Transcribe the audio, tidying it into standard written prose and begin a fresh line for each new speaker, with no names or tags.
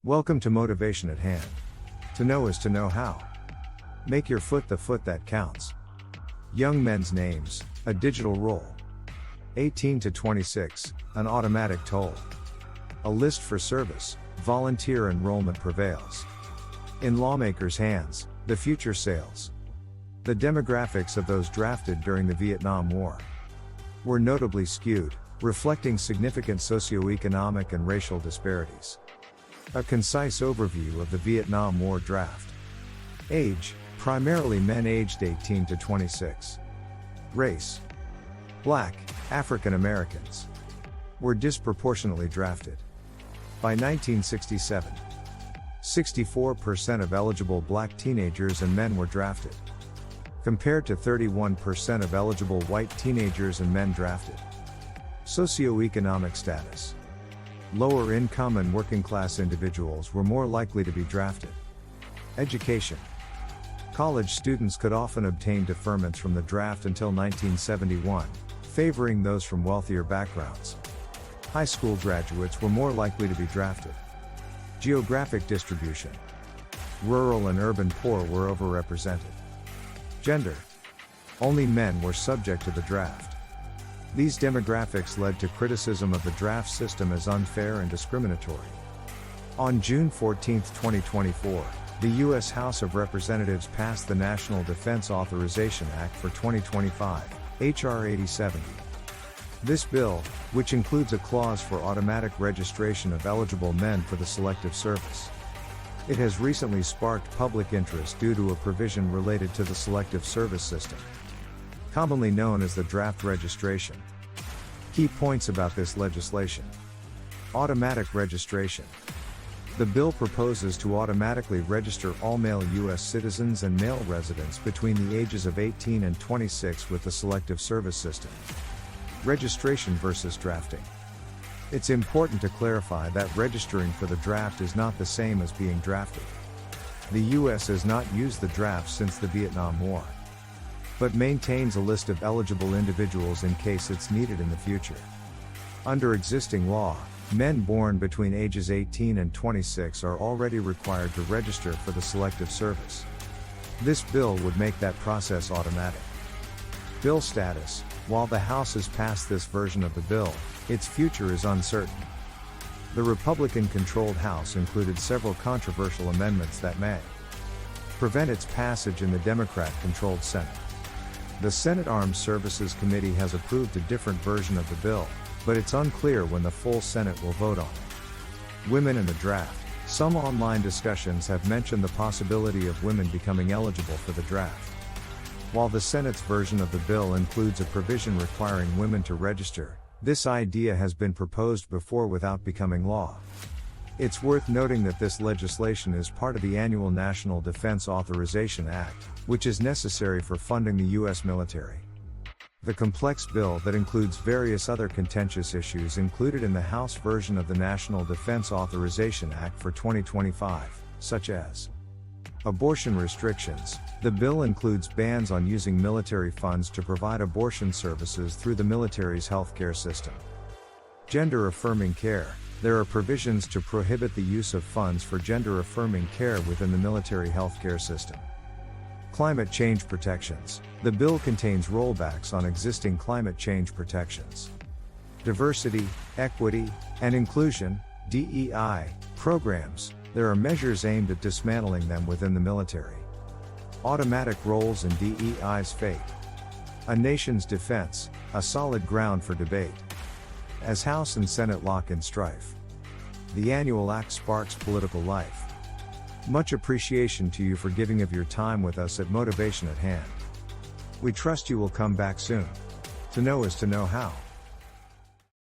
Welcome to Motivation at Hand. To know is to know how. Make your foot the foot that counts. Young men's names, a digital roll. 18 to 26, an automatic toll. A list for service, volunteer enrollment prevails. In lawmakers' hands, the future sails. The demographics of those drafted during the Vietnam War were notably skewed, reflecting significant socioeconomic and racial disparities. A concise overview of the Vietnam War draft. Age, primarily men aged 18 to 26. Race, Black, African Americans were disproportionately drafted. By 1967, 64% of eligible black teenagers and men were drafted, compared to 31% of eligible white teenagers and men drafted. Socioeconomic status. Lower income and working class individuals were more likely to be drafted. Education. College students could often obtain deferments from the draft until 1971, favoring those from wealthier backgrounds. High school graduates were more likely to be drafted. Geographic distribution. Rural and urban poor were overrepresented. Gender. Only men were subject to the draft. These demographics led to criticism of the draft system as unfair and discriminatory. On June 14, 2024, the U.S. House of Representatives passed the National Defense Authorization Act for 2025, H.R. 8070. This bill, which includes a clause for automatic registration of eligible men for the Selective Service. It has recently sparked public interest due to a provision related to the Selective Service system, commonly known as the draft registration. Key points about this legislation. Automatic registration. The bill proposes to automatically register all male U.S. citizens and male residents between the ages of 18 and 26 with the Selective Service system. Registration versus drafting. It's important to clarify that registering for the draft is not the same as being drafted. The U.S. has not used the draft since the Vietnam War, but maintains a list of eligible individuals in case it's needed in the future. Under existing law, men born between ages 18 and 26 are already required to register for the Selective Service. This bill would make that process automatic. Bill status. While the House has passed this version of the bill, its future is uncertain. The Republican-controlled House included several controversial amendments that may prevent its passage in the Democrat-controlled Senate. The Senate Armed Services Committee has approved a different version of the bill, but it's unclear when the full Senate will vote on it. Women in the draft. Some online discussions have mentioned the possibility of women becoming eligible for the draft. While the Senate's version of the bill includes a provision requiring women to register, this idea has been proposed before without becoming law. It's worth noting that this legislation is part of the annual National Defense Authorization Act, which is necessary for funding the U.S. military. The complex bill that includes various other contentious issues included in the House version of the National Defense Authorization Act for 2025, such as abortion restrictions. The bill includes bans on using military funds to provide abortion services through the military's healthcare system. Gender-affirming care. There are provisions to prohibit the use of funds for gender-affirming care within the military healthcare system. Climate change protections. The bill contains rollbacks on existing climate change protections. Diversity, equity, and inclusion (DEI) programs. There are measures aimed at dismantling them within the military. Automatic roles in DEI's fate. A nation's defense, a solid ground for debate. As House and Senate lock in strife, the annual act sparks political life. Much appreciation to you for giving of your time with us at Motivation at Hand. We trust you will come back soon. To know is to know how.